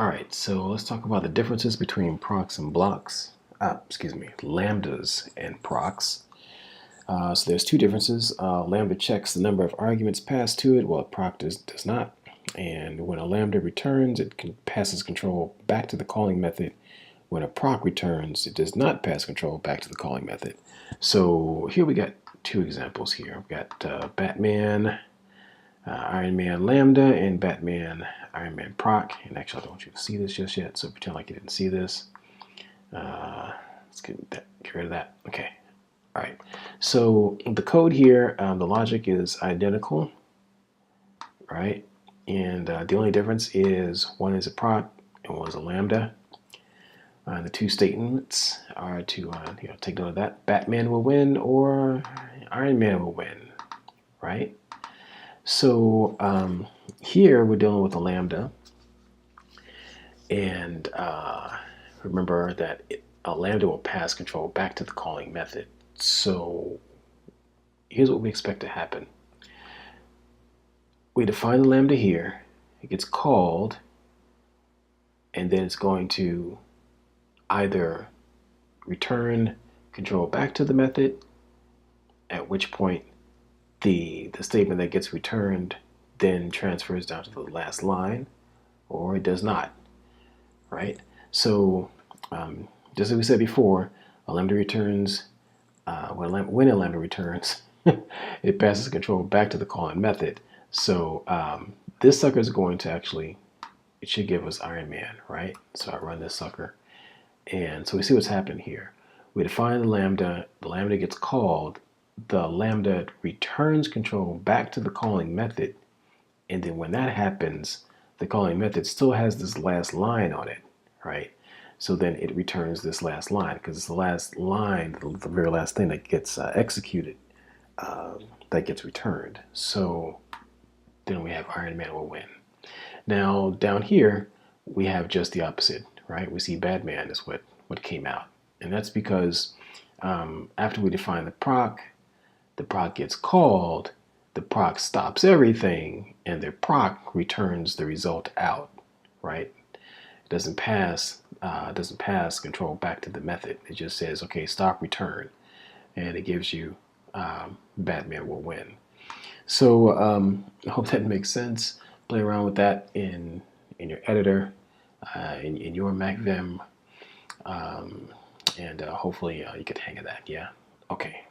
All right, so let's talk about the differences between procs and blocks. Lambdas and procs. So there's two differences. Lambda checks the number of arguments passed to it, while a proc does not. And when a lambda returns, it passes control back to the calling method. When a proc returns, it does not pass control back to the calling method. So here we got two examples here. We've got Batman, Iron Man Lambda, and Batman Iron Man Proc. And actually, I don't want you to see this just yet, so pretend like you didn't see this. Let's get rid of that. Okay. All right. So the code here, the logic is identical, right? And the only difference is one is a proc and one is a lambda. The two statements are to take note of that. Batman will win or Iron Man will win, right? So here we're dealing with a lambda, and remember that a lambda will pass control back to the calling method. So here's what we expect to happen. We define the lambda here, it gets called, and then it's going to either return control back to the method, at which point the statement that gets returned then transfers down to the last line, or it does not, right? So just as we said before, a lambda returns, when a lambda returns, it passes control back to the calling method. So this sucker is going to actually, it should give us Iron Man, right? So I run this sucker. And so we see what's happened here. We define the lambda gets called, the lambda returns control back to the calling method, and then when that happens, the calling method still has this last line on it, right? So then it returns this last line, because it's the last line, the very last thing that gets executed, that gets returned. So then we have Iron Man will win. Now down here, we have just the opposite, right? We see Batman is what came out. And that's because after we define the proc gets called, the proc stops everything, and the proc returns the result out, right? It doesn't pass control back to the method. It just says, okay, stop, return, and it gives you Batman will win. So I hope that makes sense. Play around with that in your editor, in your MacVim, and hopefully you get the hang of that. Yeah. Okay.